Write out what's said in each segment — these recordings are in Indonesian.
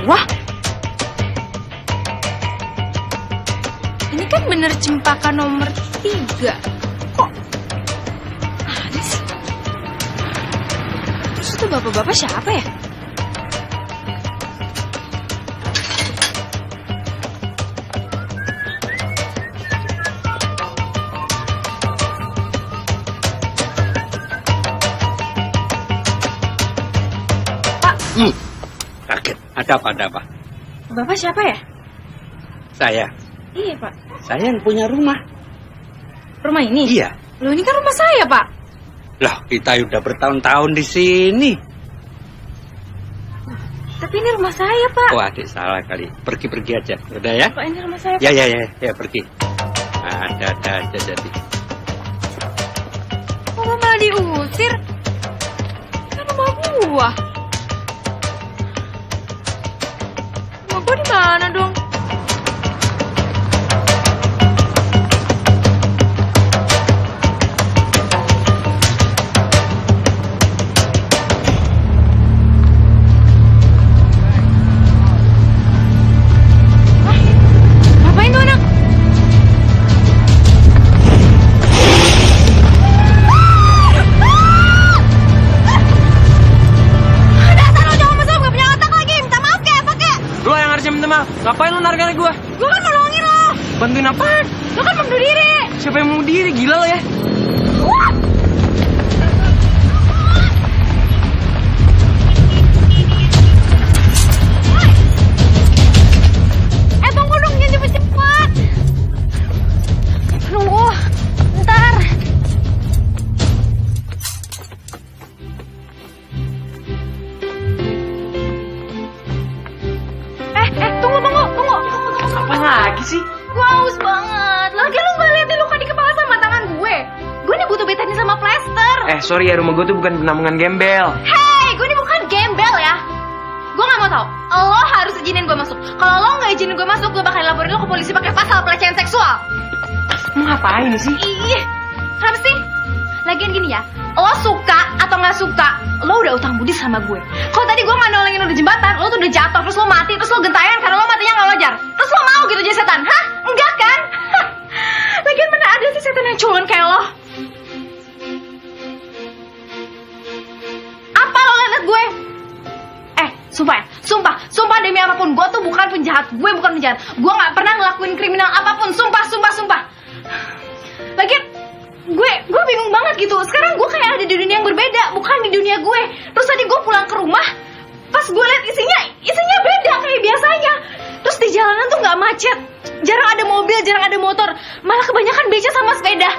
gua? Ini kan bener cempaka nomor 3. Kok ada sih? Terus itu bapak-bapak siapa ya? Kaget. Ada apa? Bapak siapa ya? Saya. Iya, Pak. Saya yang punya rumah. Rumah ini? Iya. Loh, ini kan rumah saya, Pak. Lah, kita udah bertahun-tahun di sini. Tapi ini rumah saya, Pak. Oh, adik salah kali. Pergi aja. Udah ya? Pak, ini rumah saya, Pak. Ya, pergi. Ada aja jadi. Kok malah diusir? Kan rumah gua. Rumah gua di mana dong? Ngapain lu narik gue? Gue kan mau nolongin lo. Bantuin apaan? Lo kan mau bunuh diri. Siapa yang mau diri? Gila lo ya? Wah! Tunggu dong, jangan cepet-cepet. Aduh, ntar. Tunggu. Apa lagi sih? Gue haus banget. Lagi lu gak liat luka di kepala sama tangan gue. Gue nih butuh betadine sama plester. Sorry ya, rumah gue tuh bukan penampungan gembel. Hey, gue ini bukan gembel ya. Gue gak mau tahu. Lo harus izinin gue masuk. Kalau lo gak izinin gue masuk, gue bakal laporin lo ke polisi pakai pasal pelecehan seksual. Mau ngapain sih? Ih, kenapa sih? Lagian gini ya, lo suka atau gak suka, lo udah utang budi sama gue. Kalau tadi gue gak nolongin lo di jembatan, lo tuh udah jatuh, terus lo mati, terus lo gentayangan karena lo matinya gak wajar. Terus lo mau gitu jadi setan? Hah? Enggak kan? Lagian mana ada sih setan yang culun kayak lo? Apa lo liat gue? Sumpah demi apapun, gue tuh bukan penjahat. Gue bukan penjahat. Gue gak pernah ngelakuin kriminal apapun. Sumpah. Lagian gue bingung banget gitu. Sekarang gue kayak ada di dunia yang berbeda, bukan di dunia gue. Terus tadi gue pulang ke rumah, pas gue liat isinya beda kayak biasanya. Terus di jalanan tuh nggak macet, jarang ada mobil, jarang ada motor, malah kebanyakan beca sama sepeda.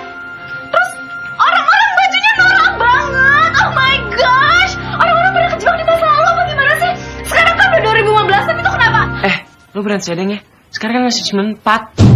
Terus orang-orang bajunya norak banget. Oh my gosh, orang-orang pada kejebak di masa lalu apa gimana sih? Sekarang kan udah 2015, tapi itu kenapa? Lu berani sedeng ya? Sekarang kan masih 94.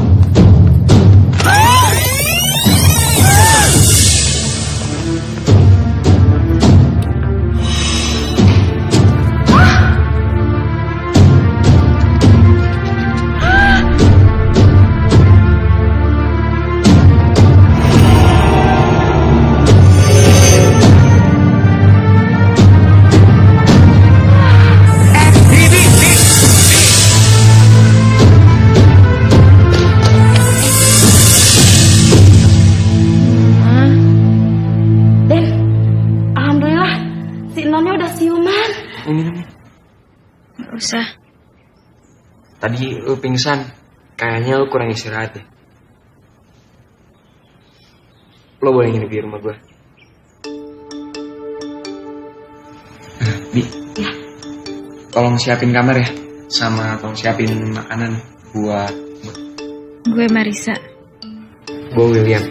Usah. Tadi lu pingsan, kayaknya lu kurang istirahat deh. Lo boleh nginep di rumah gue. Bi, ya. Tolong siapin kamar ya, sama tolong siapin makanan buat Gue Marisa. Gue William.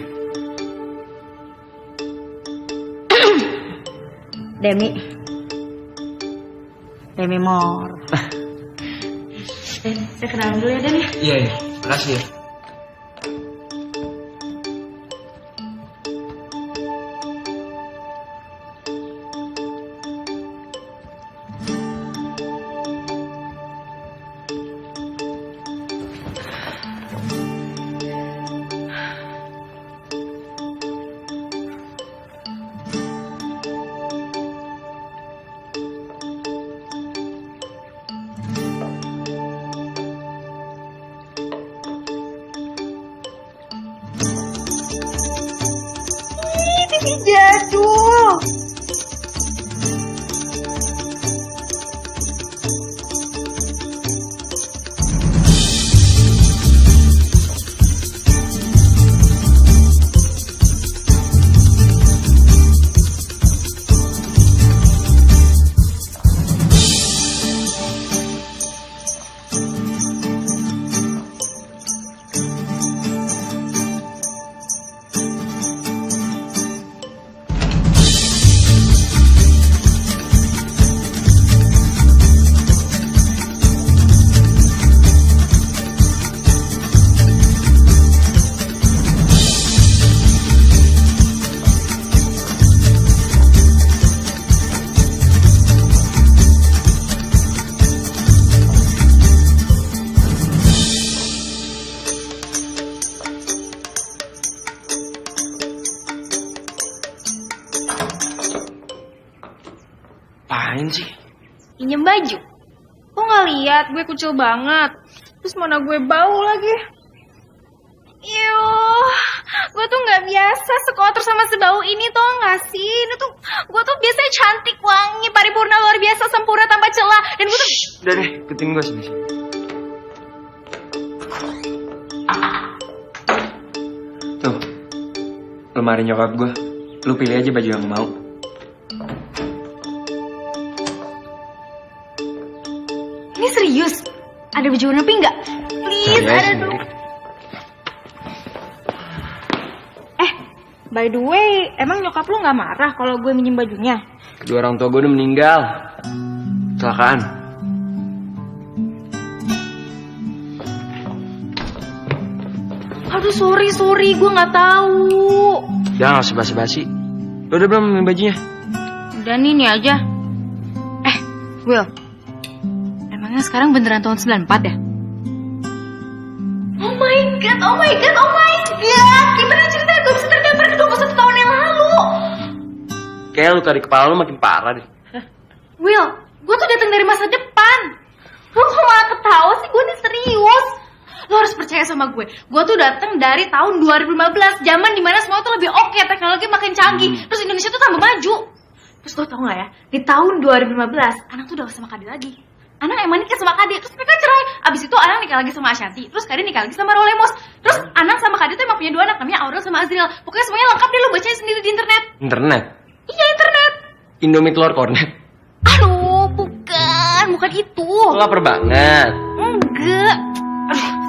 Demi Mor. Saya kenal dulu ya, Den ya. Iya, makasih ya. Apain sih? Pinjem baju. Kok nggak lihat gue kucil banget. Terus mana gue bau lagi. Yuh, gue tuh nggak biasa sekotor sama sebau ini tau nggak sih? Ini tuh gue tuh biasanya cantik, wangi, paripurna, luar biasa, sempurna tanpa celah. Dan gue tuh Udah deh, ikutin gue sini. Tuh, lemari nyokap gue. Lu pilih aja baju yang mau. ini serius. Ada baju warna pink nggak? Please, Serius, ada dong. By the way, emang nyokap lu nggak marah kalau gue minjem bajunya? Kedua orang tua gue udah meninggal. Kecelakaan. Aduh, sorry, gue nggak tahu. Jangan nggak usah basa-basi. Lu udah belum minjem bajunya? Udah nih aja. Will, emangnya sekarang beneran tahun 94 ya? Oh my god. Gimana ceritanya gue bisa terdampar ke 21 tahun yang lalu? Kayak luka di kepala lu makin parah deh. Will, gue tuh datang dari masa depan. Lu kok malah ketawa sih? Gue ini serius. Lo harus percaya sama gue. Gue tuh datang dari tahun 2015, zaman dimana semua tuh lebih oke, teknologi makin canggih, terus Indonesia tuh tambah maju. Terus lo tau gak ya, di tahun 2015 Anang tuh udah gak sama Kadi lagi. Anang emang nikah sama Kadi, terus mereka cerai. Abis itu Anang nikah lagi sama Ashanti, terus Kadi nikah lagi sama Rolemos. Terus Anang sama Kadi tuh emang punya 2 anak, namanya Aurel sama Azriel. Pokoknya semuanya lengkap deh, lo bacain sendiri di internet. Internet? Iya, internet. Indomie telur kornet? Aduh, bukan itu. Lu lapar banget. Enggak. Aduh.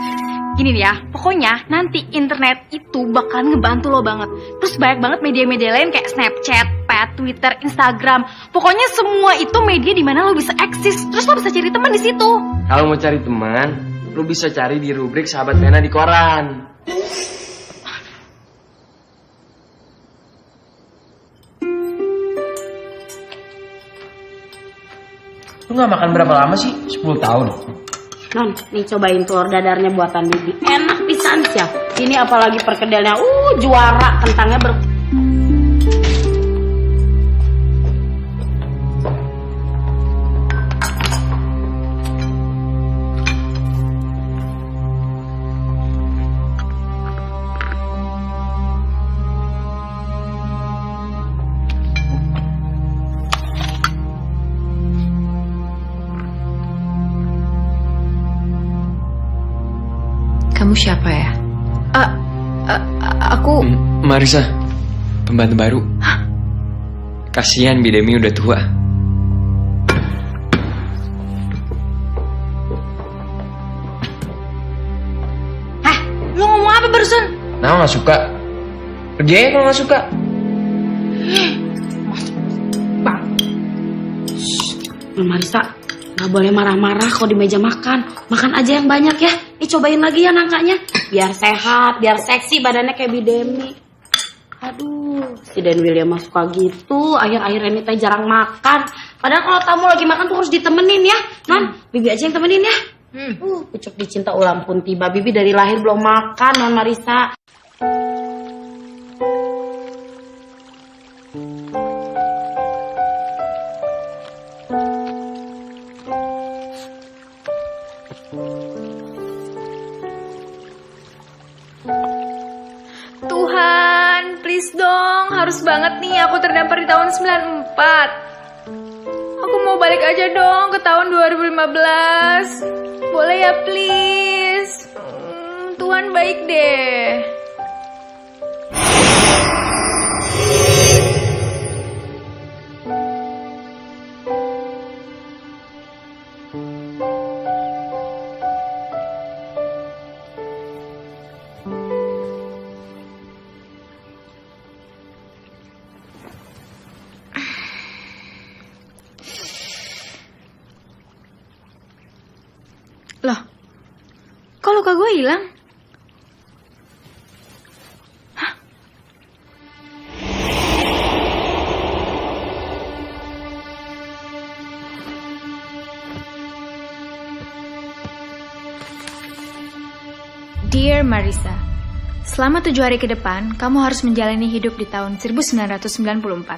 Gini nih ya, pokoknya nanti internet itu bakalan ngebantu lo banget. Terus banyak banget media-media lain kayak Snapchat, Pet, Twitter, Instagram. Pokoknya semua itu media di mana lo bisa eksis. Terus lo bisa cari teman di situ. Kalau mau cari teman, lu bisa cari di rubrik Sahabat Pena di koran. Lu gak makan berapa lama sih? 10 tahun. Non, nih cobain telur dadarnya buatan Bibi. Enak pisan ya. Ini apalagi perkedelnya. Juara, kentangnya Kamu siapa ya? Aku... Marisa, pembantu baru. Kasihan Bidemi udah tua. Hah? Lo ngomong apa barusan? Nah, gak suka. Pergi aja kalau gak suka. Bang. Non Marisa, gak boleh marah-marah kalau di meja makan. Makan aja yang banyak ya. Nih cobain lagi ya nangkanya. Biar sehat, biar seksi badannya kayak Bidemi. Aduh, si Dan William mah suka gitu. Akhir-akhir ini teh jarang makan. Padahal kalau tamu lagi makan tuh harus ditemenin ya. Non, Bibi aja yang temenin ya. Pucuk dicinta ulang pun tiba. Bibi dari lahir belum makan, Non Marisa. Tuhan, please dong. Harus banget nih aku terdampar di tahun 94. Aku mau balik aja dong ke tahun 2015. Boleh ya, please? Tuhan baik deh. Loh, kok luka gue hilang? Hah? Dear Marisa, selama 7 hari ke depan, kamu harus menjalani hidup di tahun 1994.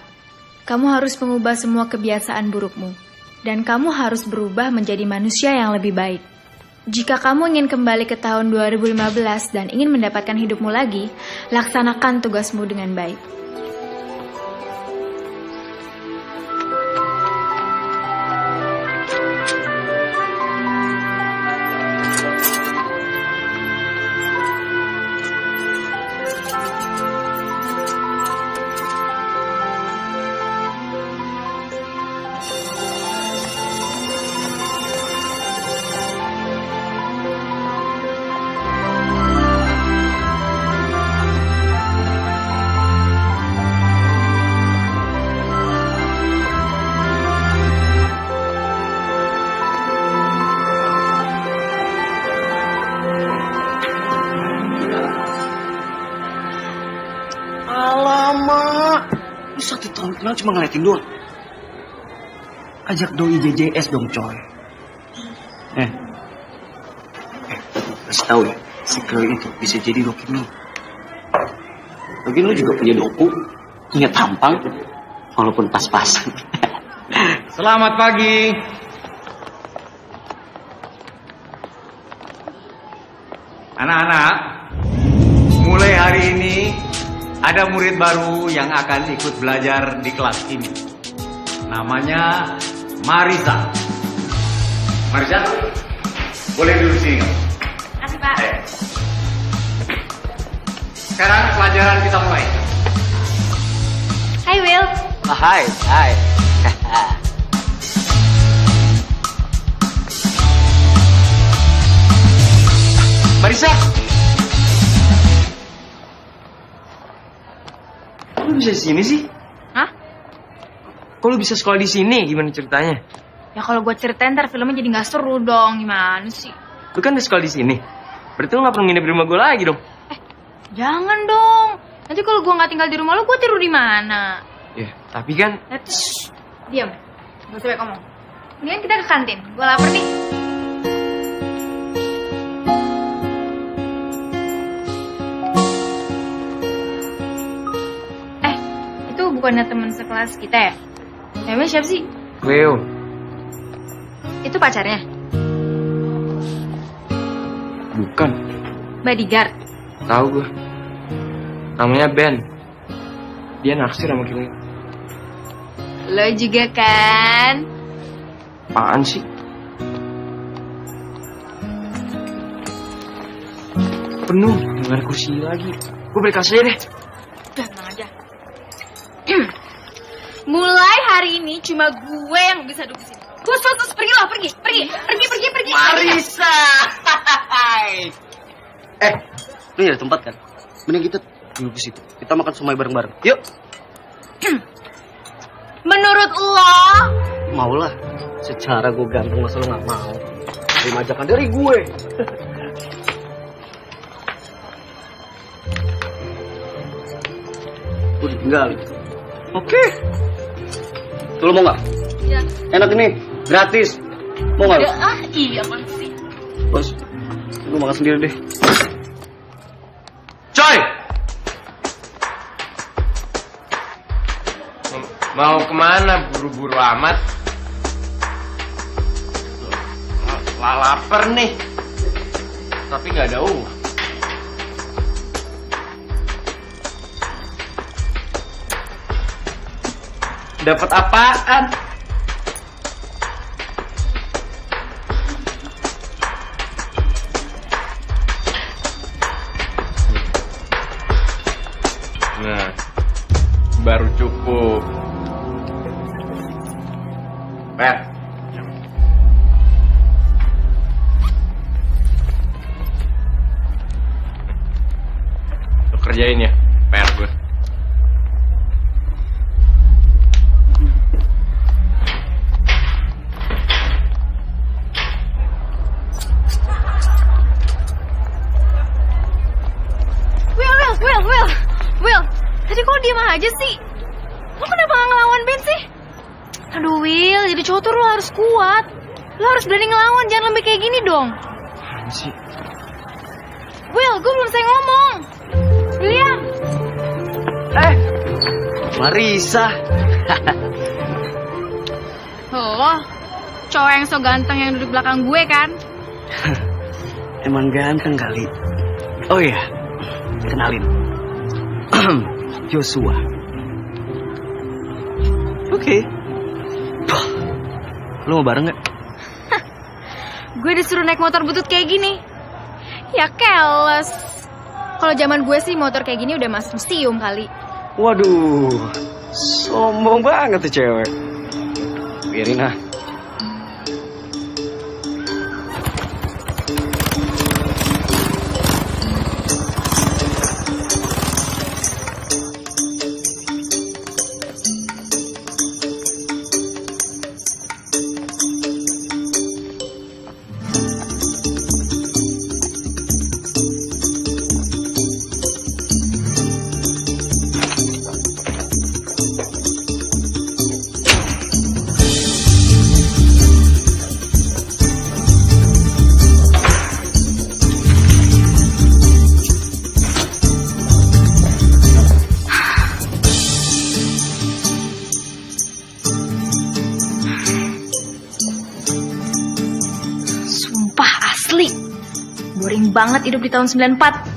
kamu harus mengubah semua kebiasaan burukmu. Dan kamu harus berubah menjadi manusia yang lebih baik. Jika kamu ingin kembali ke tahun 2015 dan ingin mendapatkan hidupmu lagi, laksanakan tugasmu dengan baik. Alamak, lu 1 tahun kenal cuma ngeliatin doang. Ajak doi JJS dong coy. Kasih tahu ya, si Chloe itu bisa jadi Rocky lu. Lagian lu juga punya doku, punya tampang, walaupun pas-pasan. Selamat pagi. Anak-anak, mulai hari ini ada murid baru yang akan ikut belajar di kelas ini. Namanya Marisa. Marisa, boleh duduk sini. Kasih, Pak. Sekarang pelajaran kita mulai. Hai, Will. Hai. Marisa, kok lu bisa di sini sih? Hah? Kok lu bisa sekolah di sini? Gimana ceritanya? Ya kalau gue ceritain ntar filmnya jadi gak seru dong. Gimana sih? Lu kan udah sekolah di sini. Berarti lu gak perlu nginep di rumah gue lagi dong. Jangan dong. Nanti kalau gue gak tinggal di rumah lu, gue tidur di mana? Ya, tapi kan Diam. Gak usah banyak ngomong. Mendingan kita ke kantin. Gue lapar nih. Itu bukannya teman sekelas kita ya? Namanya siapa sih? Cleo. Itu pacarnya? Bukan. Bodyguard? Tahu gue. Namanya Ben. Dia naksir sama Cleo. Lo juga kan? Apaan sih? Penuh, dengan kursi lagi. Gue balik kelas aja deh. Udah, tenang aja. Mulai hari ini cuma gue yang bisa duduk di sini. Terus, pergi lo, pergi. Marisa. Ini ada tempat kan? Mending kita duduk di situ. Kita makan somai bareng-bareng. Yuk. Menurut lo? Maulah. Secara gue ganteng masa lo gak mau. Terima ajakan dari gue. Gue ditinggal. Oke. Tuh, lo mau gak? Ya. Enak ini. Gratis. Mau gak? Iya apaan sih? Bos, lu makan sendiri deh. Coy! Mau kemana buru-buru amat? Lapar nih. Tapi nggak ada uang. Dapat apaan? Nah, baru cukup. Per. Lo kerjain ya, PR gue. Will, tadi kok diem aja sih? Lo kenapa gak ngelawan Ben sih? Aduh Will, jadi cowok tuh lo harus kuat. Lo harus berani ngelawan, jangan lembek kayak gini dong. Apaan sih? Will, gue belum selesai ngomong. William. Marisa. Oh, cowok yang so ganteng yang duduk belakang gue kan? Emang ganteng kali. Oh iya, kenalin. Joshua. Oke. Lu mau bareng gak? Gue disuruh naik motor butut kayak gini. Ya keles. Kalau zaman gue sih motor kayak gini udah masuk museum kali. Waduh, sombong banget tuh cewek. Biarin ah. Sumpah asli. Boring banget hidup di tahun 94.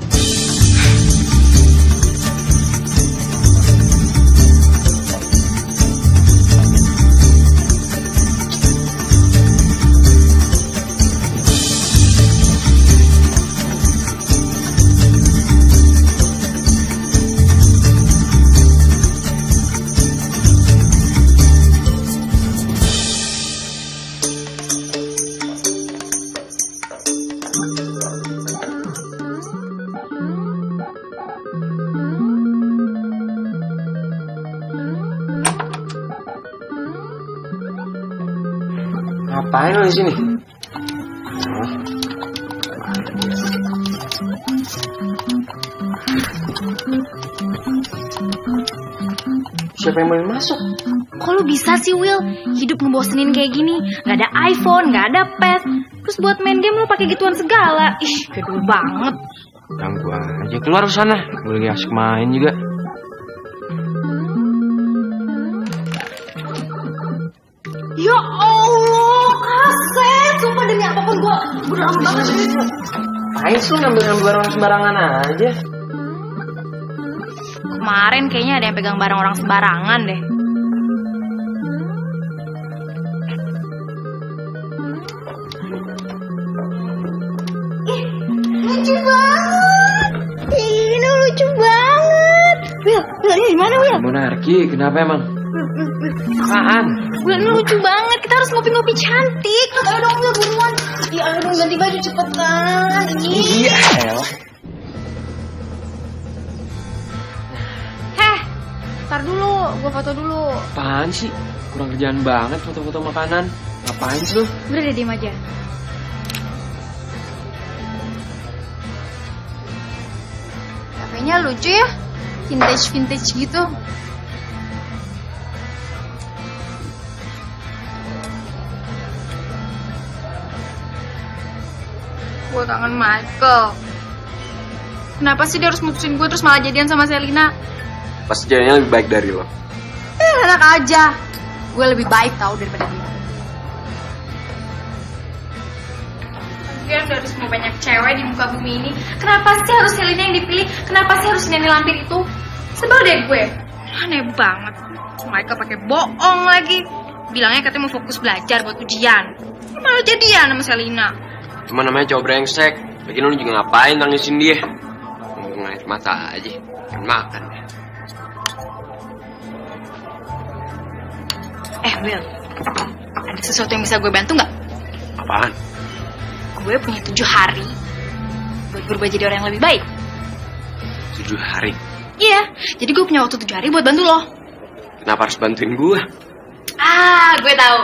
Ngapain lo di sini? Siapa yang mau masuk? Kok lu bisa sih, Will? Hidup ngebosenin kayak gini. Gak ada iPhone, gak ada pet. Terus buat main game lu pakai gituan segala. Ih, gedul banget. Ganggu aja, keluar ke sana. Gue lagi asik main juga. Ya Allah, kaset. Sumpah demi apapun gue udah lama banget. Ngapain sih lu ngambil barang sembarangan aja? Kemarin kayaknya ada yang pegang barang orang sembarangan deh. Lucu banget. Ini lucu banget. Will, ini di mana, Will? Monarki, kenapa emang? Apaan? Will, ini lucu banget. Kita harus ngopi-ngopi cantik. Ayo dong, Will, buruan. Ya, ayo dong, ganti baju cepetan. Iya. Heh, ntar dulu. Gue foto dulu. Apaan sih? Kurang kerjaan banget foto-foto makanan. Ngapain sih lu? Udah deh, diem aja. Kafenya lucu ya. Vintage gitu. Gue kangen Michael. Kenapa sih dia harus mutusin gue terus malah jadian sama Selina? Pasti jadinya lebih baik dari lo. Enak aja. Gue lebih baik tau daripada dia. Lagian dari semua banyak cewek di muka bumi ini, kenapa sih harus Selina yang dipilih? Kenapa sih harus nenek lampir itu? Sebel deh gue. Aneh banget. Michael pakai bohong lagi. Bilangnya katanya mau fokus belajar buat ujian. Malah jadian sama Selina. Cuma namanya cowok brengsek. Lagian lu juga ngapain tangisin dia? Ngeliat mata aja. Makan ya. Will, ada sesuatu yang bisa gue bantu nggak? Apaan? Gue punya 7 hari buat berubah jadi orang yang lebih baik. 7 hari? Iya, jadi gue punya waktu 7 hari buat bantu lo. Kenapa harus bantuin gue? Gue tahu.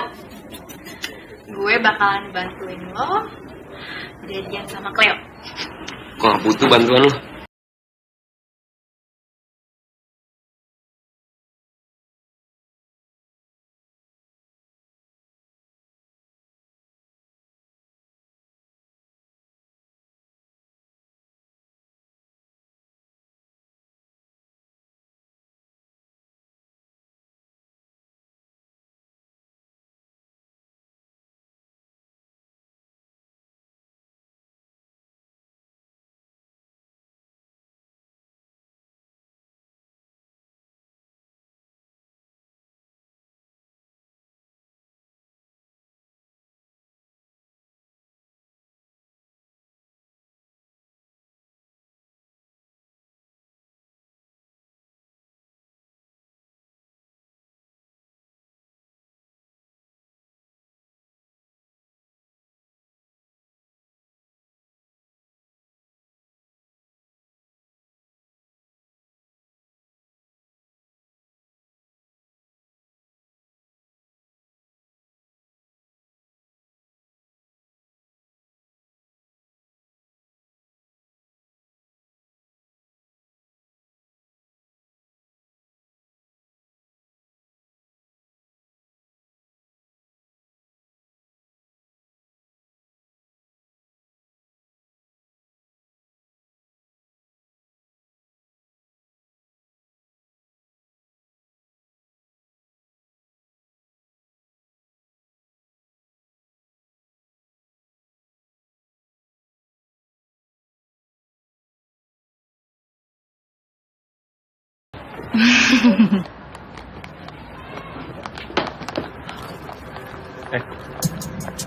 Gue bakalan bantuin lo jadian sama Cleo. Gue gak butuh bantuan lo.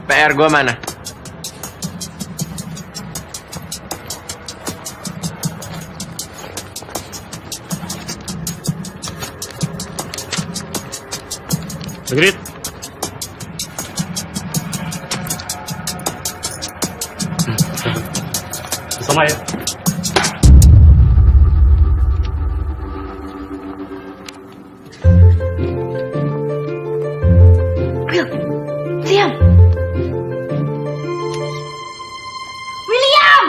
PR gue mana? Agreed. Sama ya. Will, diam. William!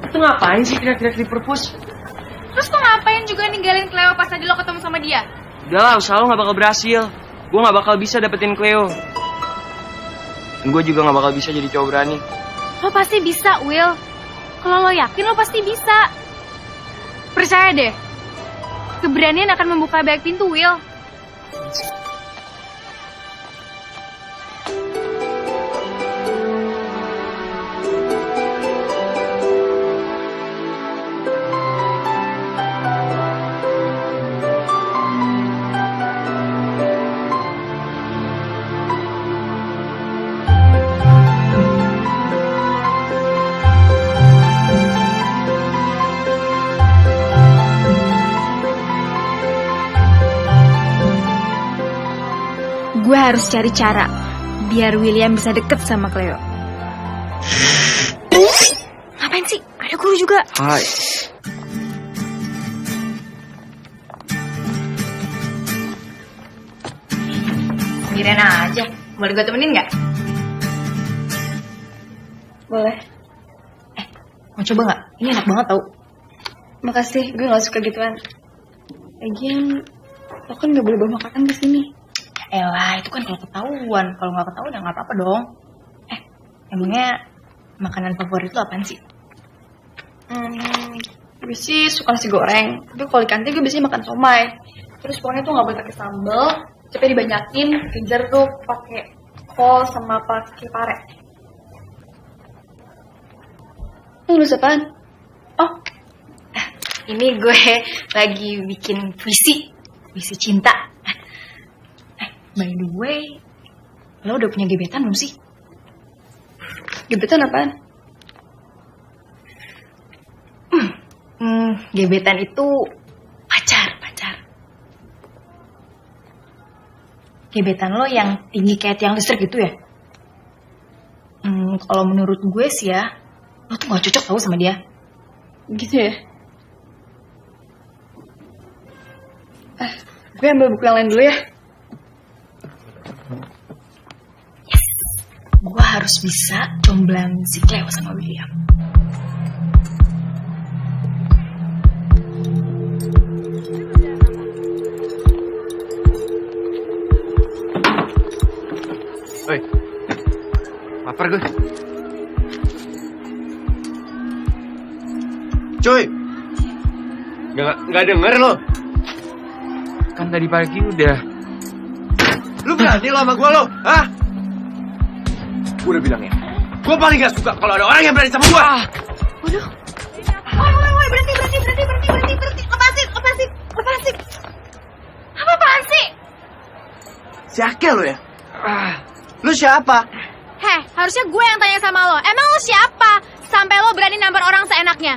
Itu ngapain sih teriak-teriak di perpus? Terus lo ngapain juga ninggalin Cleo pas tadi lo ketemu sama dia? Udah lah, usaha lo gak bakal berhasil. Gue gak bakal bisa dapetin Cleo. Dan gue juga gak bakal bisa jadi cowok berani. Lo pasti bisa, Will. Kalau lo yakin, lo pasti bisa. Percaya deh. Keberanian akan membuka banyak pintu, Will. Gue harus cari cara biar William bisa deket sama Cleo. Ngapain sih? Ada guru juga. Hai. Sendirian aja. Boleh gue temenin nggak? Boleh. Mau coba nggak? Ini enak banget tau. Makasih, gue nggak suka gituan. Lagian, lo kan nggak boleh bawa makanan ke sini. Elah, itu kan kalau ketahuan. Kalau nggak ketahuan ya nggak apa-apa dong. Emangnya makanan favorit lo apaan sih? Gue sih suka nasi goreng. Tapi kalau di kantin gue biasanya makan somai. Terus pokoknya tuh nggak boleh pakai sambal. Tapi dibanyakin, kejar tuh pakai kol sama pakai pare. Nulis apaan? Oh, ini gue lagi bikin puisi cinta. By the way, lo udah punya gebetan belum sih? Gebetan apaan? Gebetan itu pacar. Gebetan lo yang tinggi kayak tiang listrik gitu ya? Kalau menurut gue sih ya, lo tuh gak cocok tau sama dia. Gitu ya? Gue ambil buku yang lain dulu ya. Gue harus bisa comblang si Cleo sama William. Oi, lapar gue. Cuy, nggak denger lo? Kan tadi pagi udah. Lu berani lo sama gue lo? Hah? Gue udah bilang ya, gue paling gak suka kalau ada orang yang berani sama gue. Waduh. Woi, berhenti. Apaan sih? Si Akel lo ya? Lu siapa? Heh, harusnya gue yang tanya sama lo. Emang lo siapa? Sampai lo berani nampar orang seenaknya.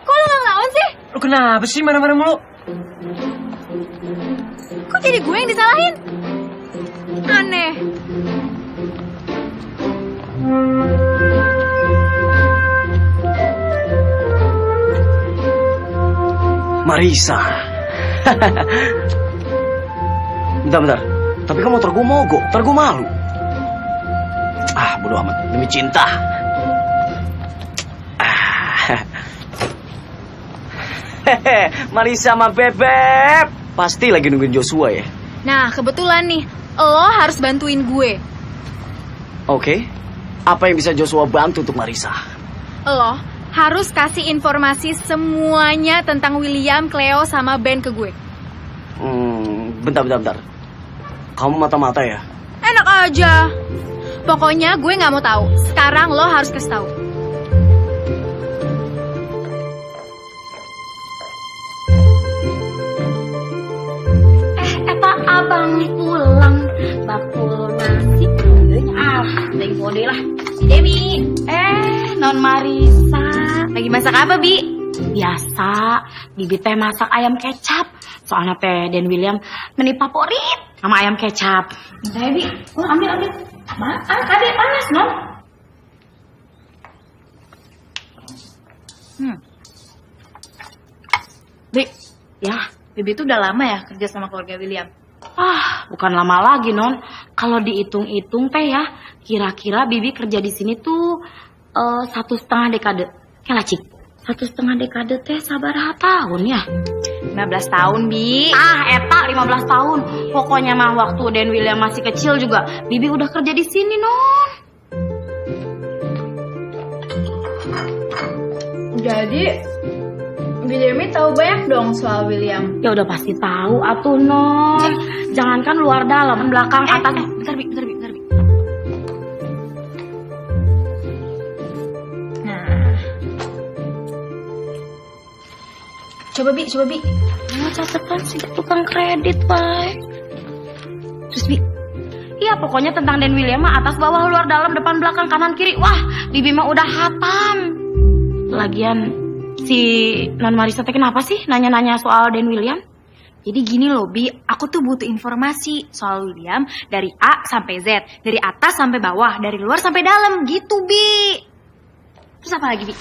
Kok lo gak ngelawan sih? Lu kenapa sih marah-marah mulu? Kok jadi gue yang disalahin? Aneh. Marisa. Bentar. Tapi kan motor gue mogok, ntar gue malu. Bodo amat, demi cinta. Marisa sama Bebep pasti lagi nungguin Joshua ya. Nah, kebetulan nih, lo harus bantuin gue. Oke. Apa yang bisa Joshua bantu untuk Marisa? Lo harus kasih informasi semuanya tentang William, Cleo, sama Ben ke gue. Bentar. Kamu mata-mata ya? Enak aja. Pokoknya gue nggak mau tahu. Sekarang lo harus kasih tahu. Eta abang pulang. Bakul nasi. Tengok deh lah. Si Dewi. Non Marisa. Lagi masak apa, Bi? Biasa, Bibi teh masak ayam kecap. Soalnya teh Dan William meni favorit sama ayam kecap. Bentar ya, Bi. Ambil. Adek panas, non. Bi, Ya, Bibi tuh udah lama ya kerja sama keluarga William. bukan lama lagi, non. Kalau dihitung-hitung teh ya, kira-kira Bibi kerja di sini tuh 1,5 dekade. Kela Cik, 1,5 dekade teh sabaraha tahun ya? 15 tahun, Bi. Eta 15 tahun. Pokoknya mah waktu Dan William masih kecil juga, Bibi udah kerja di sini, non. Jadi, Bi Demi tahu banyak dong soal William. Ya udah pasti tahu atuh, non. Jangankan luar dalam, belakang, atas. Bentar, Bi. Nah. Coba, Bi. Mau catetan sih tukang kredit, baik. Terus, Bi. Iya, pokoknya tentang Dan William mah atas, bawah, luar, dalam, depan, belakang, kanan, kiri. Wah, Bibi mah udah hatam. Lagian, si Non Marisa teh kenapa sih nanya-nanya soal Dan William? Jadi gini loh, Bi. Aku tuh butuh informasi soal William dari A sampai Z. Dari atas sampai bawah. Dari luar sampai dalam. Gitu, Bi. Terus apa lagi, Bi?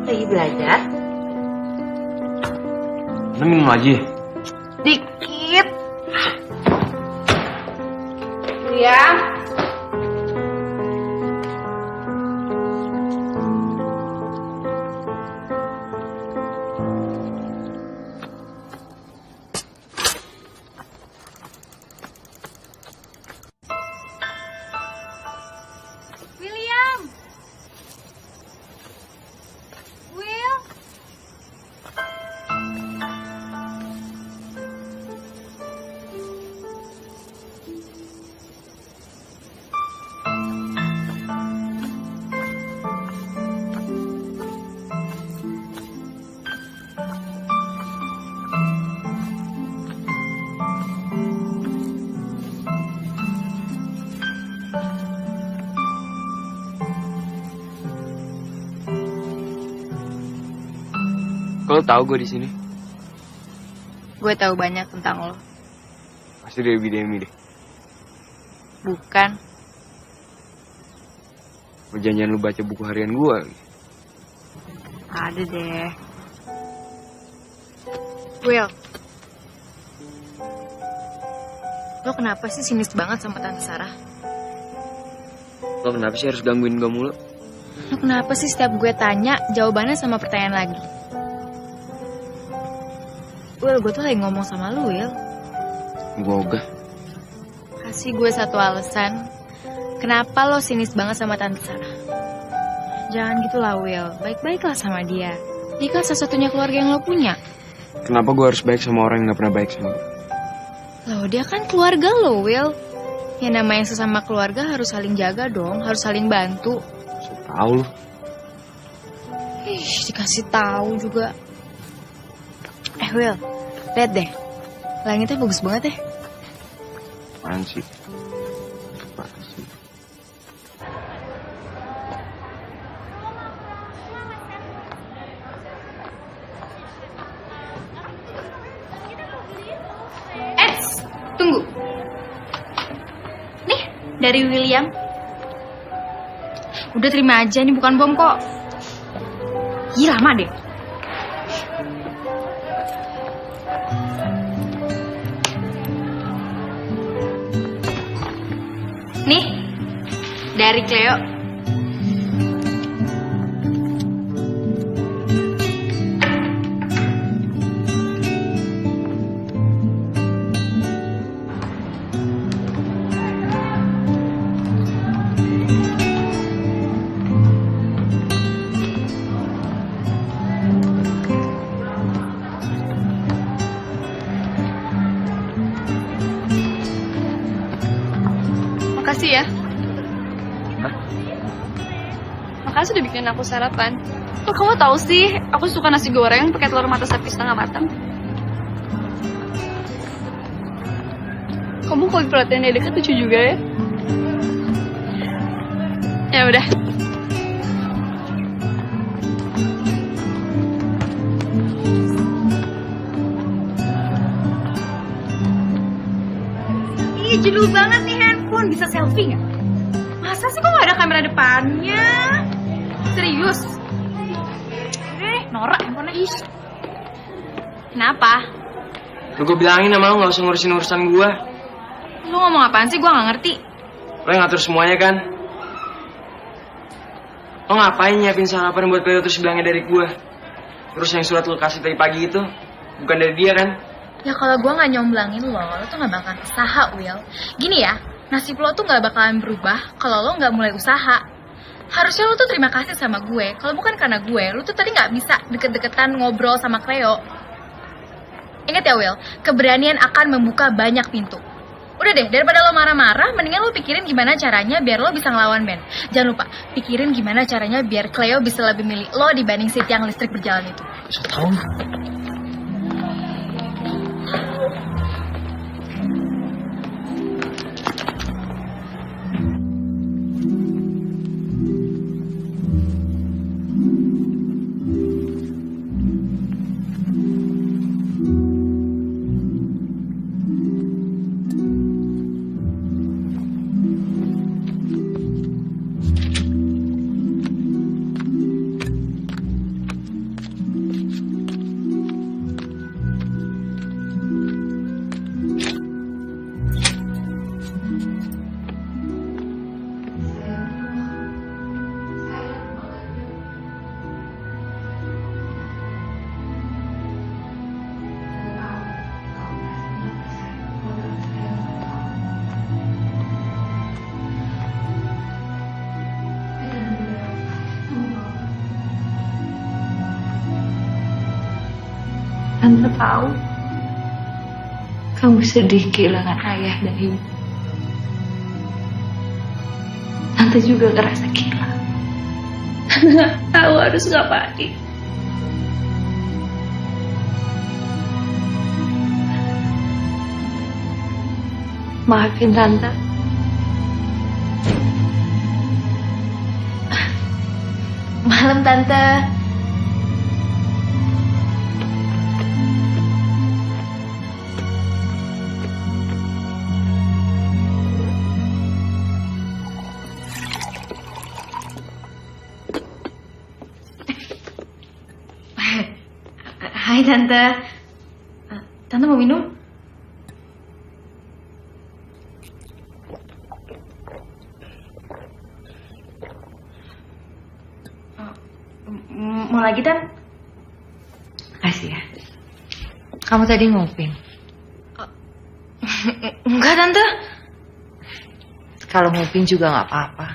Lagi belajar? Lu minum lagi? Dikit. Ya. William! Will! Kau tahu gue di sini? Gue tahu banyak tentang lo. Pasti Dewi Demi deh. Bukan. Perjanjian lu baca buku harian gue. Ada deh. Will. Lo kenapa sih sinis banget sama Tante Sarah? Lo kenapa sih harus gangguin gue mulu? Lo kenapa sih setiap gue tanya, jawabannya sama pertanyaan lagi? Will, gue tuh lagi ngomong sama lo, Will. Gue ogah. Kasih gue satu alasan. Kenapa lo sinis banget sama Tante Sarah? Jangan gitu lah, Will. Baik-baiklah sama dia. Dia kan satu-satunya keluarga yang lo punya. Kenapa gue harus baik sama orang yang gak pernah baik sama gue? Loh, dia kan keluarga lo, Will. Ya namanya sesama keluarga harus saling jaga dong, harus saling bantu. Tahu lu. Ih, dikasih tahu juga. Will, lihat deh. Langitnya bagus banget ya. Apaan sih? Apaan sih? dari William. Udah terima aja, ini bukan bom kok. Ih, lama deh. Nih, dari Cleo. Makasih ya. Makasih udah bikin aku sarapan. Kok kamu tahu sih, aku suka nasi goreng pakai telur mata sapi setengah matang. Kamu kalau perhatian dari dekat lucu juga ya. Ya udah. Ih, jadul banget nih handphone. Bisa selfie nggak? Masa sih kok nggak ada kamera depannya? Serius? Norak handphonenya. Ih. Kenapa? Lu gue bilangin sama lu gak usah ngurusin urusan gue. Lu ngomong apaan sih? Gua nggak ngerti. Lo yang ngatur semuanya kan? Lo ngapain nyiapin sarapan buat Cleo terus bilangnya dari gue? Terus yang surat lo kasih tadi pagi itu bukan dari dia kan? Ya kalau gue nggak nyomblangin lo tuh nggak bakalan usaha, Will. Gini ya, nasib lo tuh nggak bakalan berubah kalau lo nggak mulai usaha. Harusnya lo tuh terima kasih sama gue. Kalau bukan karena gue, lo tuh tadi nggak bisa deket-deketan ngobrol sama Cleo. Ingat ya, Will, keberanian akan membuka banyak pintu. Udah deh, daripada lo marah-marah, mendingan lo pikirin gimana caranya biar lo bisa ngelawan Ben. Jangan lupa, pikirin gimana caranya biar Cleo bisa lebih milih lo dibanding si tiang listrik berjalan itu. Tahu. Tante tahu kamu sedih kehilangan ayah dan ibu. Tante juga ngerasa gila. Tante nggak tahu harus ngapain. Maafin Tante. Malam, Tante. Hai, Tante. Tante mau minum? Mau lagi, Tan? Kasih ya. Kamu tadi nguping. Enggak, Tante. Kalau nguping juga nggak apa-apa.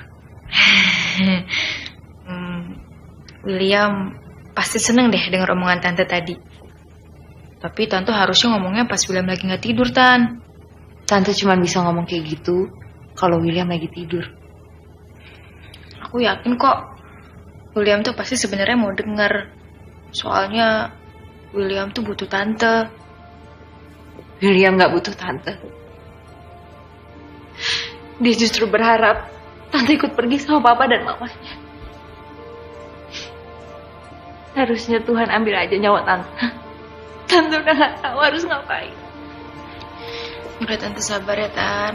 William pasti seneng deh denger omongan Tante tadi. Tapi Tante harusnya ngomongnya pas William lagi nggak tidur, Tan. Tante cuma bisa ngomong kayak gitu kalau William lagi tidur. Aku yakin kok William tuh pasti sebenarnya mau denger. Soalnya William tuh butuh Tante. William nggak butuh Tante. Dia justru berharap Tante ikut pergi sama Papa dan Mamanya. Harusnya Tuhan ambil aja nyawa Tante. Tante udah nggak tahu harus ngapain. Udah, Tante sabar ya, Tan.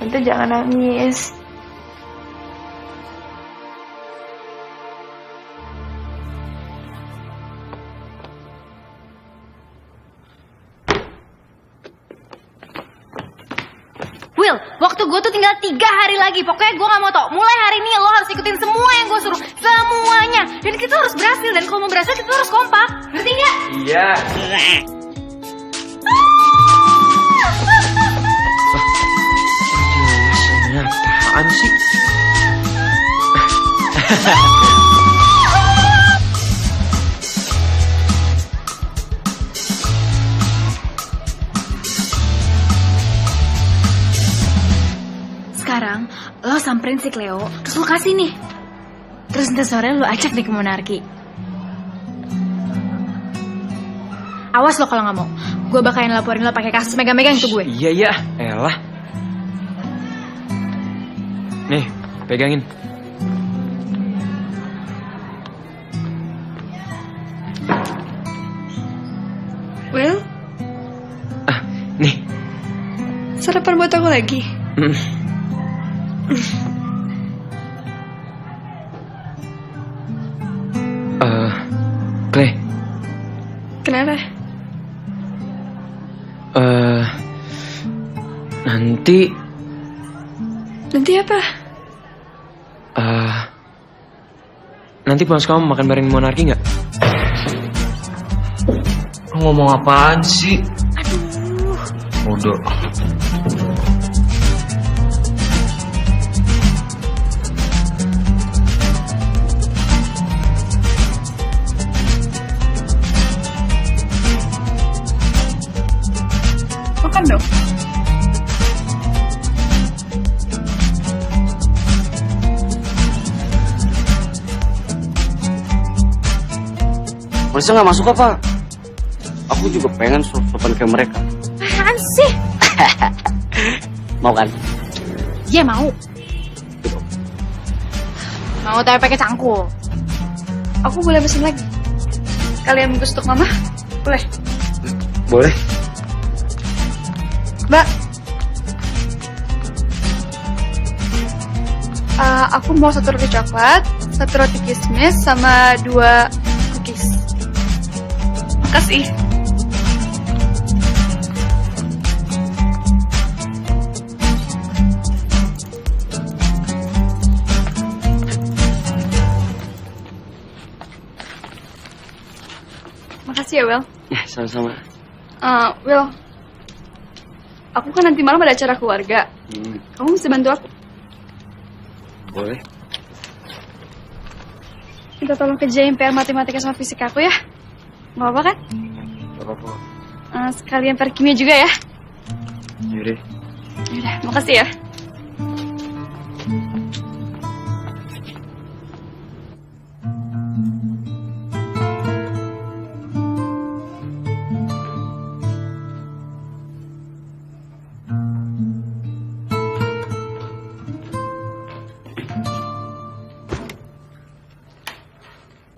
Tante jangan nangis. Will, waktu gue tuh tinggal 3 hari lagi. Pokoknya gue gak mau tau. Mulai hari ini lo harus ikutin semua yang gue suruh. Semuanya. Dan kita harus berhasil. Dan kalau mau berhasil kita harus kompak. Ngerti gak? Iya. Jelasnya apaan sih? Sekarang lo samperin si Cleo. Terus lo kasih nih. Terus nanti sore lo acak deh ke Monarki. Awas lo kalau gak mau. Gue bakalan laporin lo pakai kasus megang-megang ke gue. Iya, elah. Nih, pegangin. Will, Nih. sarapan buat aku lagi. Clay. Kenapa? Nanti apa? Nanti pulang sekolah makan bareng di Monarki nggak? Ngomong apaan sih? Aduh. Bodoh. Makan dong. Masa nggak masuk apa? Aku juga pengen sopan kayak mereka. Apaan sih? Mau kan? Iya mau. Mau tapi pakai cangkul. Aku boleh pesen lagi. Kalian bungkus untuk mama? Boleh. Boleh. Mbak. Aku mau 1 roti coklat, 1 roti kismis, sama 2 cookies. Makasih. Makasih ya, Will. Ya, sama-sama. Will, aku kan nanti malam ada acara keluarga. Kamu bisa bantu aku? Boleh. Minta tolong kerjain PR matematika sama fisika aku ya. Nggak apa-apa kan? Gak apa-apa. Sekalian PR kimia juga ya. Yaudah. Yaudah, makasih ya.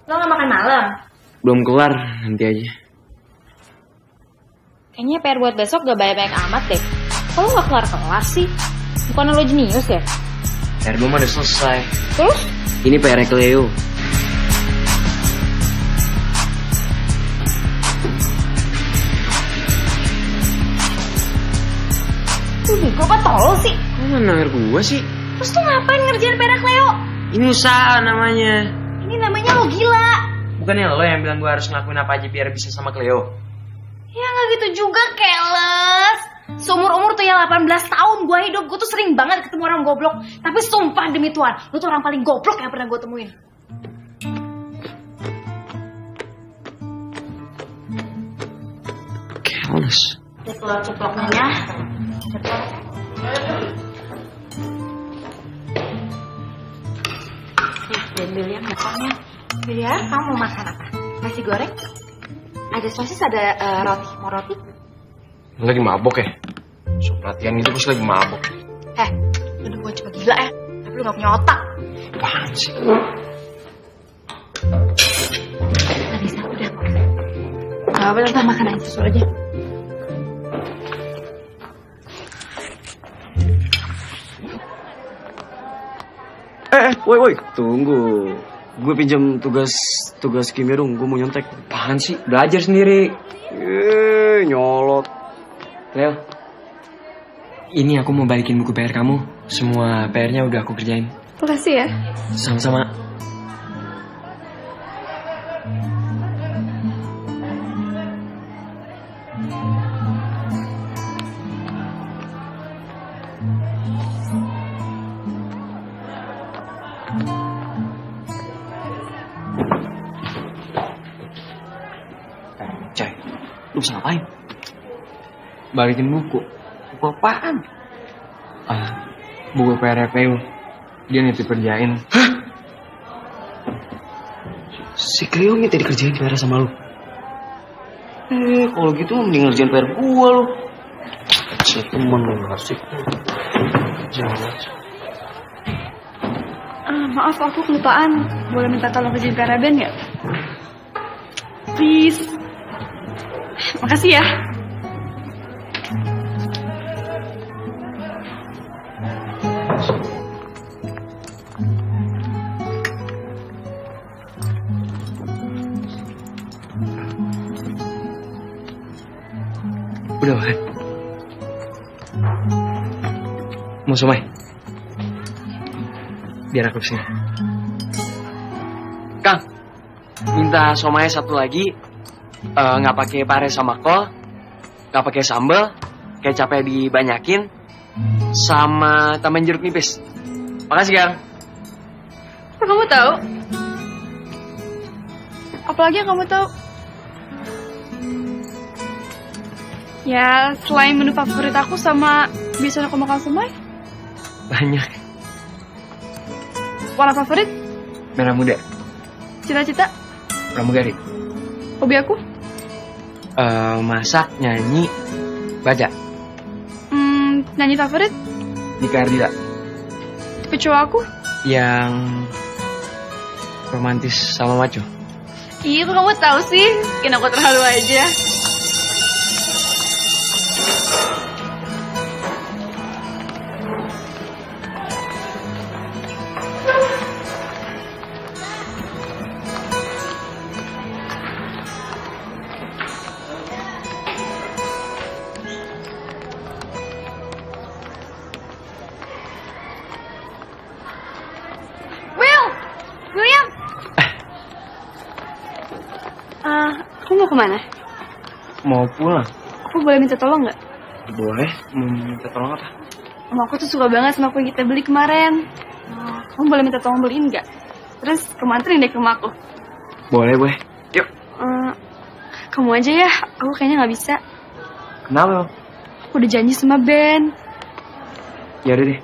Lo gak makan malam? Belum kelar, nanti aja. Kayaknya PR buat besok gak banyak-banyak amat deh. Kok lo gak kelar-kelar sih? Bukan lo jenius ya? PR belum udah selesai. Terus? Ini PR Cleo. Tuh gue apa tolol sih? Kok nggak denger gua sih? Terus tuh ngapain ngerjain PR Cleo? Ini usaha namanya. Ini namanya lo gila. Bukannya lo yang bilang gua harus ngelakuin apa aja biar bisa sama Cleo? Ya gak gitu juga, keles. Seumur-umur tuh ya 18 tahun gue hidup, gue tuh sering banget ketemu orang goblok. Tapi sumpah demi Tuhan, lo tuh orang paling goblok yang pernah gue temuin. Keles. Ceplok-ceploknya ya. Ambil yang makannya. Biar kamu mau makan apa? Nasi goreng? Ada sosis, ada roti. Mau roti? Lagi mabok ya? So perhatian gitu pas lagi mabok. Udah gue cuma gila ya. Tapi lu gak punya otak. Apaan sih? Gak bisa, udah. Gak apa-apa, makan aja susul aja. Woi, tunggu. Gue pinjam tugas kimia dong, gue mau nyontek. Apaan sih? Belajar sendiri. Nyolot. Leo, ini aku mau balikin buku PR kamu. Semua PR-nya udah aku kerjain. Makasih ya. Sama-sama. Coy, lu bisa ngapain? Balikin buku. Buku apaan? Buku PR PU. Dia nitip kerjain. Si Cleo minta dikerjain PR sama lu. Kalau gitu mending ngerjain PR gua lu. Si temen lu ngasih. Jangan. Maaf, aku kelupaan. Boleh minta tolong kerjain PR Ben nggak? Please. Makasih ya. Udah makan? Mau somai? Biar aku kesini. Kang, minta somai satu lagi. Nggak pakai pare sama kol, nggak pakai sambal, kecapnya dibanyakin, sama tambahin jeruk nipis. Makasih Kang. Apa kamu tahu? Apalagi yang kamu tahu? Ya, selain menu favorit aku sama biasanya aku makan somai, Banyak. warna favorit, Merah muda, cita-cita, pramugari. hobi aku, Masak, nyanyi, baca. nyanyi favorit, Nika Ardila. tipe cowok aku. Yang romantis sama maco. Iya, kok kamu tahu sih? Bikin aku terharu aja. William! Aku mau kemana? Mau pulang? Aku boleh minta tolong nggak? Boleh. Mau minta tolong apa? Mama aku tuh suka banget sama kue yang kita beli kemarin. Kamu boleh minta tolong beliin nggak? Terus kamu anterin deh ke rumah aku. Boleh. Yuk. Kamu aja ya, aku kayaknya nggak bisa. Kenapa? Aku udah janji sama Ben. Ya udah deh.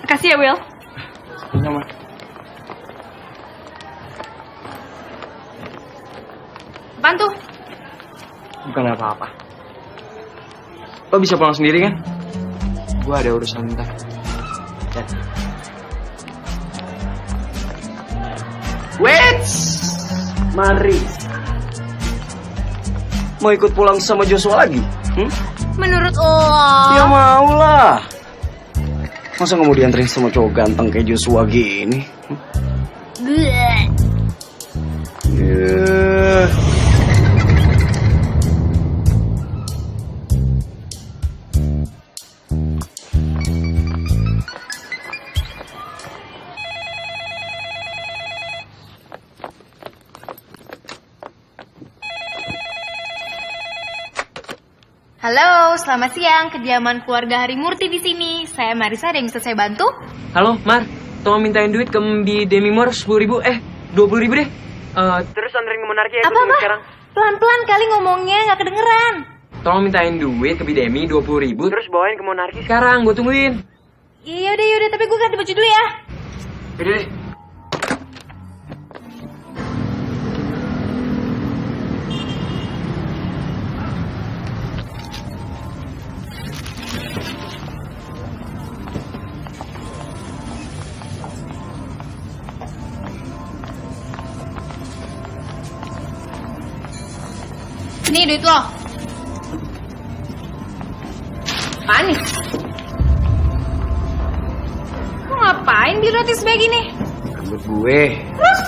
Makasih ya, Will. Sama. Apaan tuh? Bukan apa-apa. Lo bisa pulang sendiri kan? Gua ada urusan bentar. Ya. Wait, mari. Mau ikut pulang sama Joshua lagi? Menurut lo? Ya mau lah. Masa nggak mau dianterin sama cowok ganteng kayak Joshua gini? Bleh. Yeah. Halo, selamat siang. Kediaman keluarga Harimurti di sini. Saya Marisa, ada yang bisa saya bantu? Halo, Mar. Tolong mintain duit ke Mbi Demimor 10.000. 20.000 deh. Terus anterin ke Monarki ya. Apa? Sekarang. Pelan-pelan kali ngomongnya, nggak kedengeran. Tolong mintain duit ke Mbi Demi 20.000. Terus bawain ke Monarki sekarang. Gue tungguin. Yaudah. Tapi gue ganti baju dulu ya. Yaudah deh. Ini duit lo. Apaan nih? Lo ngapain beli roti sebaik ini? Rambut gue. Terus?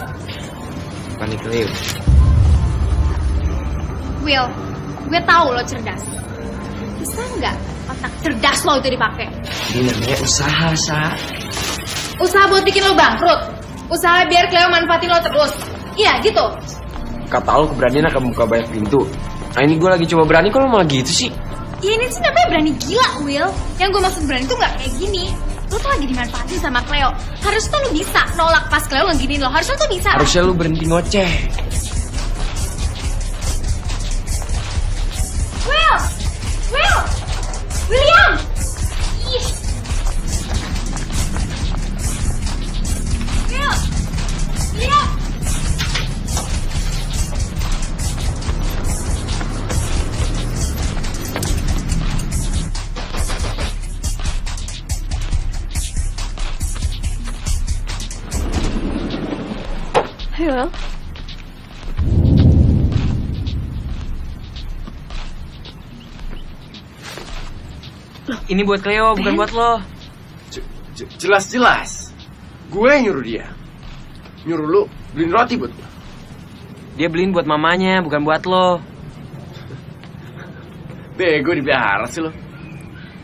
Panik Leo. Will, gue tahu lo cerdas. Bisa nggak otak cerdas lo itu dipakai? Ini namanya usaha, Sa. Usaha buat bikin lo bangkrut. Usaha biar Cleo manfaatin lo terus. Iya gitu. Kata lo keberanian akan buka banyak pintu. Nah ini gue lagi coba berani, kok lo malah gitu sih? Ya ini sih namanya berani gila, Will. Yang gue maksud berani tuh nggak kayak gini. Lo tuh lagi dimanfaatin sama Cleo. Harusnya tuh lo bisa nolak pas Cleo ngeginiin lo. Harusnya tuh bisa. Harusnya lo berhenti ngoceh. Will! William! Ih. Will! William! Hey, Will. Ini buat Cleo, bukan buat lo. Jelas-jelas. Gue yang nyuruh dia. Nyuruh lu beliin roti buat gue. Dia beliin buat mamanya, bukan buat lo. Bego dipelihara sih lo.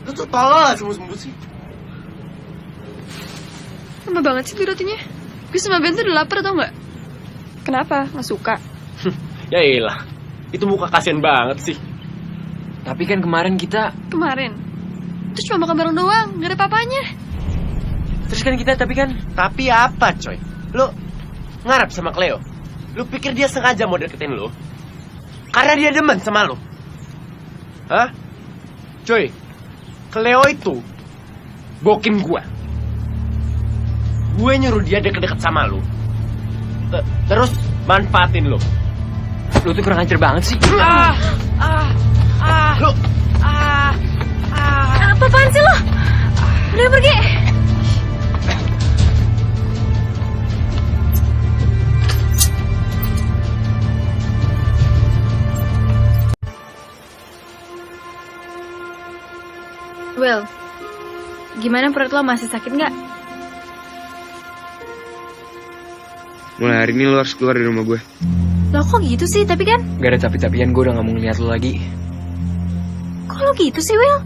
Lu tuh tolol sembunyi sih. Lama banget sih beli rotinya. Gue sama Ben tuh udah lapar tau gak? Kenapa? Gak suka? Ya iyalah. Itu muka kasihan banget sih. Tapi kan kemarin kita... Kemarin? Terus cuma makan bareng doang, gak ada papanya. Terus kan kita, Tapi apa coy? Lu ngarep sama Cleo? Lu pikir dia sengaja mau deketin lu? Karena dia demen sama lu? Hah? Coy, Cleo itu bokin gua. Gue nyuruh dia deket-deket sama lu. Terus manfaatin lu. Lu tuh kurang ajar banget sih. Lu Apaan sih lo? Udah pergi. Will, gimana perut lo, masih sakit nggak? Mulai hari ini lo harus keluar dari rumah gue. Lo kok gitu sih, tapi kan? Gak ada tapi-tapian, gue udah gak mau ngeliat lo lagi. Kok lo gitu sih, Will?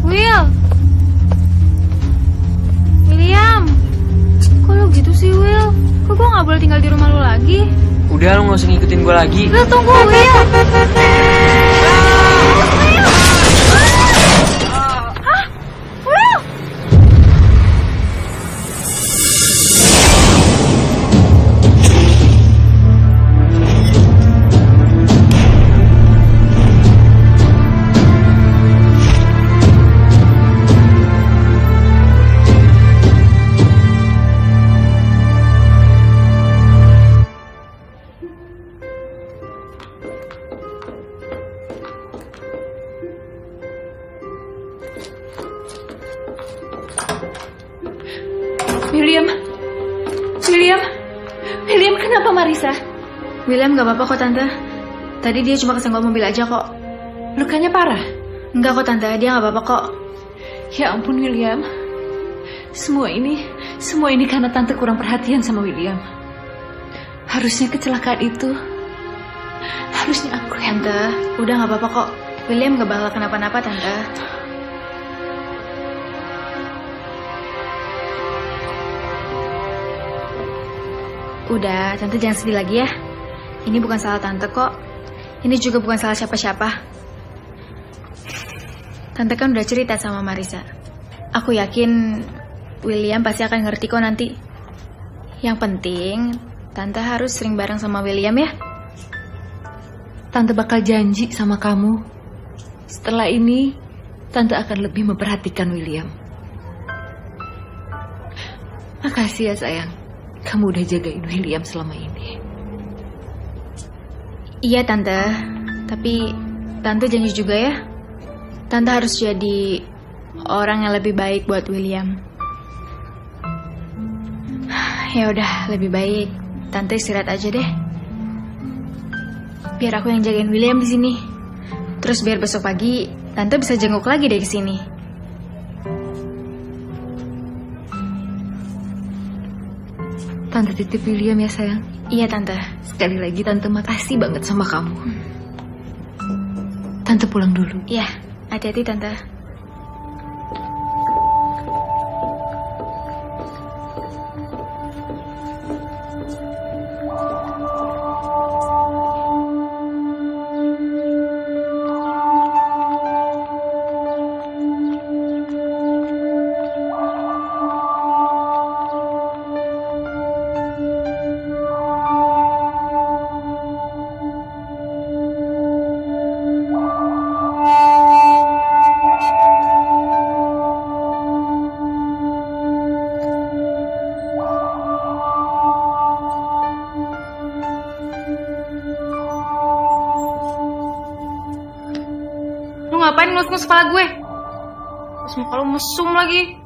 Will! William! Kok lo gitu sih, Will? Kok gue gak boleh tinggal di rumah lo lagi? Udah, lo gak usah ngikutin gue lagi. Will, tunggu, Will! Hah? Will! William, kenapa Marisa? William gak apa-apa kok, Tante. Tadi dia cuma kesenggol mobil aja kok. Lukanya parah? Enggak kok, Tante. Dia gak apa-apa kok. Ya ampun, William. Semua ini karena Tante kurang perhatian sama William. Harusnya kecelakaan itu harusnya aku yang... Tante, udah gak apa-apa kok. William gak bakal kenapa-napa, Tante. Udah, Tante jangan sedih lagi ya. Ini bukan salah Tante kok. Ini juga bukan salah siapa-siapa. Tante kan udah cerita sama Marisa. Aku yakin William pasti akan ngerti kok nanti. Yang penting, Tante harus sering bareng sama William ya. Tante bakal janji sama kamu. Setelah ini, Tante akan lebih memperhatikan William. Makasih ya sayang. Kamu udah jagain William selama ini. Iya Tante, tapi Tante janji juga ya. Tante harus jadi orang yang lebih baik buat William. Ya udah, lebih baik Tante istirahat aja deh. Biar aku yang jagain William di sini. Terus biar besok pagi Tante bisa jenguk lagi deh ke sini. Tante titip William ya sayang. Iya Tante. Sekali lagi Tante makasih banget sama kamu. Tante pulang dulu. Iya, hati-hati Tante. Ngapain ngelus-ngelus kepala gue? Terus muka lu mesum lagi.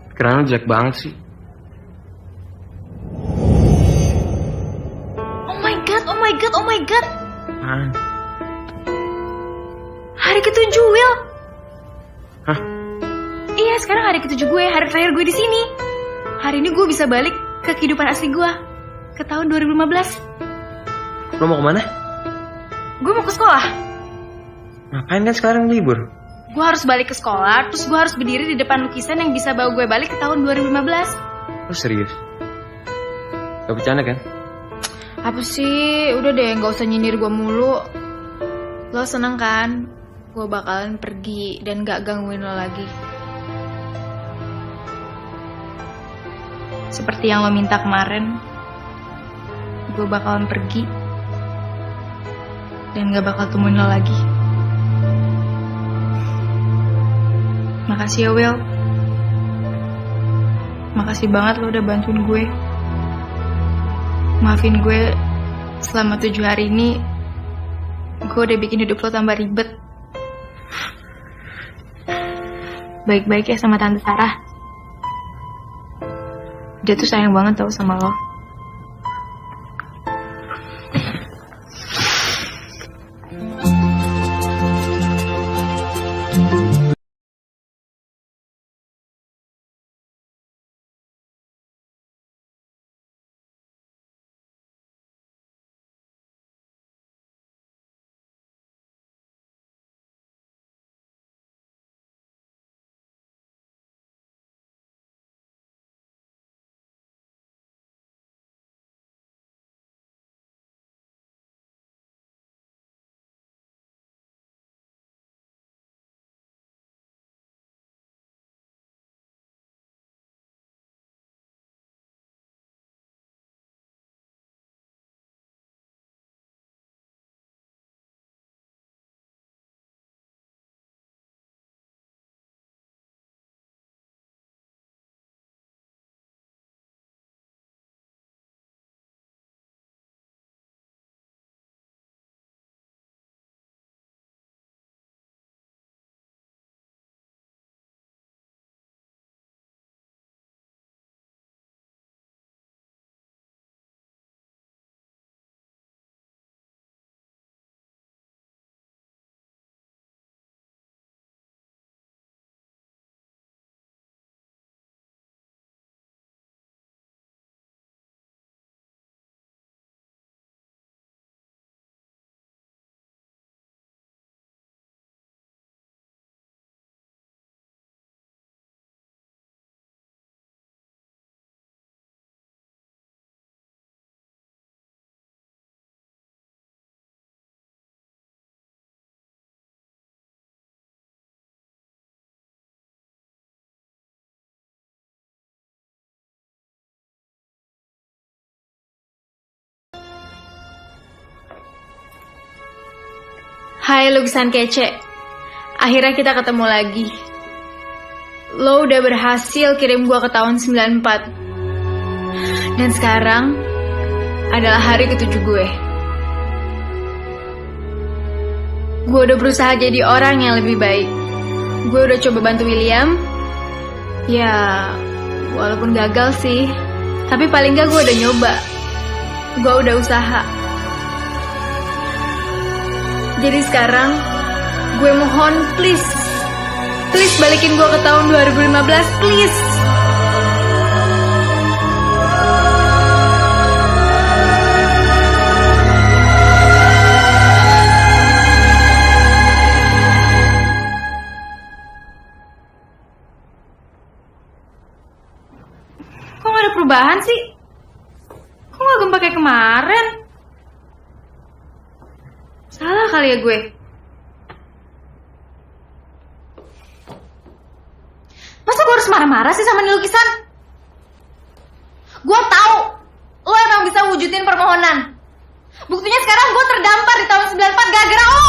Pikiran lu jelek banget sih. Oh my god, oh my god, oh my god. Hari ke-7, Will. Hah? Iya, sekarang hari ke-7 gue, hari terakhir gue di sini. Hari ini gue bisa balik ke kehidupan asli gue. Ke tahun 2015. Lo mau kemana? Gue mau ke sekolah. Ngapain kan sekarang libur? Gue harus balik ke sekolah, terus gue harus berdiri di depan lukisan yang bisa bawa gue balik ke tahun 2015. Lo serius? Gak bercanda kan? Apa sih? Udah deh, gak usah nyindir gue mulu. Lo seneng kan? Gue bakalan pergi dan gak gangguin lo lagi. Seperti yang lo minta kemarin, gue bakalan pergi dan gak bakal temuin lo lagi. Makasih ya Will. Makasih banget lo udah bantuin gue. Maafin gue selama 7 hari ini. Gue udah bikin hidup lo tambah ribet. Baik-baik ya sama Tante Sarah. Dia tuh sayang banget tau sama lo. Hai lukisan kece. Akhirnya kita ketemu lagi. Lo udah berhasil kirim gua ke tahun 94. Dan sekarang adalah hari ke-7 gue. Gue udah berusaha jadi orang yang lebih baik. Gue udah coba bantu William. Ya, walaupun gagal sih. Tapi paling gak gue udah nyoba. gue udah usaha. Jadi sekarang gue mohon please balikin gue ke tahun 2015, please. Kok gak ada perubahan sih? Kok gak gempa kayak kemarin? Salah kali ya gue. Masa gue harus marah-marah sih sama nih lukisan? Gue tahu lo emang bisa wujudin permohonan. Buktinya sekarang gue terdampar di tahun 94 gara-gara lo.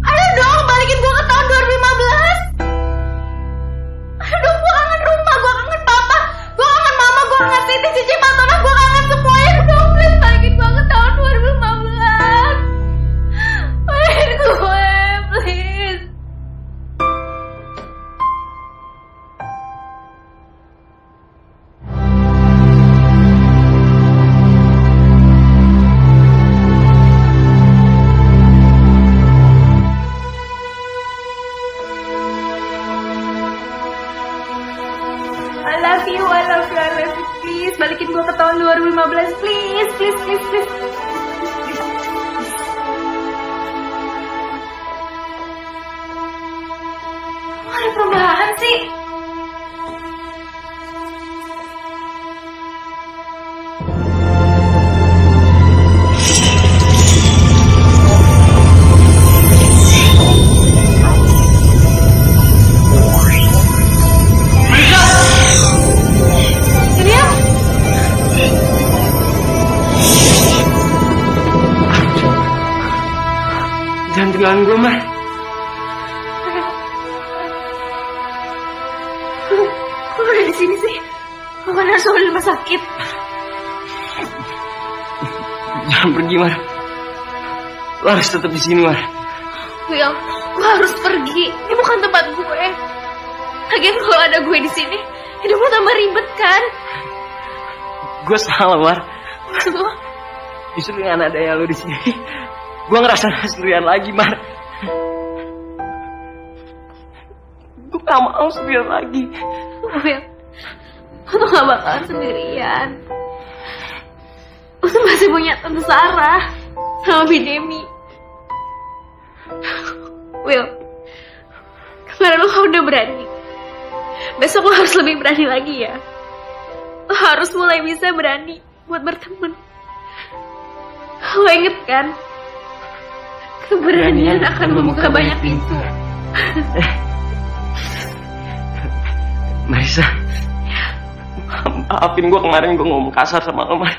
Ayo dong balikin gue ke tahun 2015. Ayo dong, gue kangen rumah, gue kangen papa, gue kangen mama, gue kangen Siti, Cici, Patona, gue kangen semuanya. Dong, please balikin gue ke tahun 2015. Balikin gue, please. I love you. Please, balikin gue ke tahun 2015. Please. Kok ada perubahan sih? Jangan tinggalin gue, Mar. Kok udah di sini sih? Bukan harus di rumah sakit. Jangan pergi, Mar. Lo harus tetap di sini, Mar. Will, gue harus pergi. Ini bukan tempat gue. Lagian kalau ada gue di sini, hidup lo tambah ribet kan? Gue salah, Mar. Maksud lo? Justru dengan adanya lo di sini, gue ngerasa sendirian lagi, Mar. Gue gak mau sendirian lagi. Will, lo tuh gak bakalan sendirian. Lo tuh masih punya Tante Sarah sama Bidemi. Will, kemarin lo udah berani. Besok lo harus lebih berani lagi ya. Lo harus mulai bisa berani buat berteman. Lo inget kan? Keberanian akan membuka banyak pintu. Marisa, maafin gue kemarin gue ngomong kasar sama lo, Mar.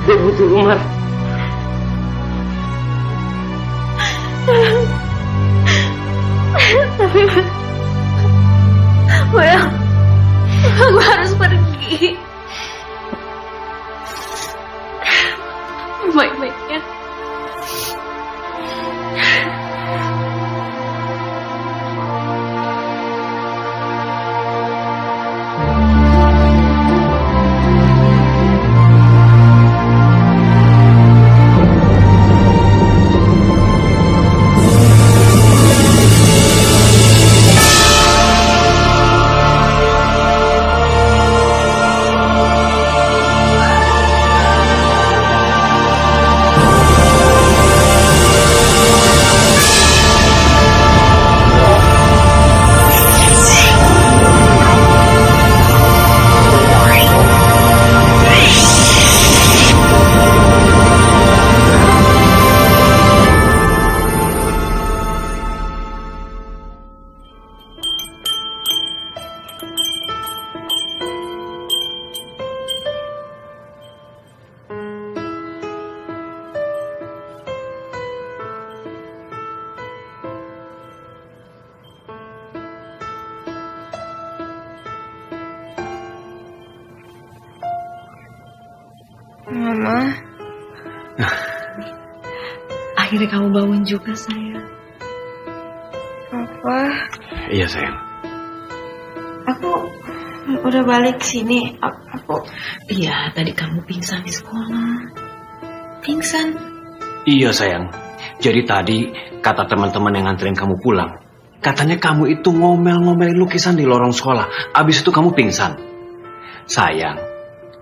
Gue butuh lo, Mar. Tapi well, gue harus pergi. Baik-baiknya. Mama. Akhirnya kamu bangun juga, sayang. Papa. Wah, Iya sayang. aku udah balik sini. Iya, tadi kamu pingsan di sekolah. Pingsan. Iya sayang. Jadi tadi kata teman-teman yang nganterin kamu pulang, katanya kamu itu ngomel-ngomelin lukisan di lorong sekolah. Abis itu kamu pingsan. Sayang,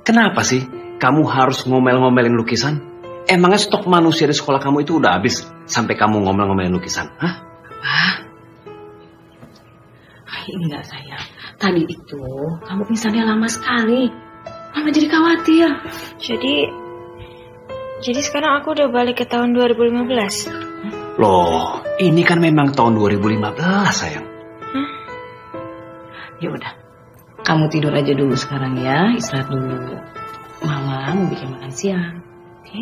kenapa sih kamu harus ngomel-ngomelin lukisan? Emangnya stok manusia di sekolah kamu itu udah habis sampai kamu ngomel-ngomelin lukisan? Hah? Enggak sayang, tadi itu kamu pingsannya lama sekali. Mama jadi khawatir. Jadi sekarang aku udah balik ke tahun 2015. Loh, ini kan memang tahun 2015 sayang. Ya udah, kamu tidur aja dulu sekarang ya, istirahat dulu. Mama mau bikin makan siang, oke?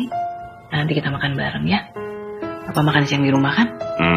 Nanti kita makan bareng ya. Apa makan siang di rumah kan?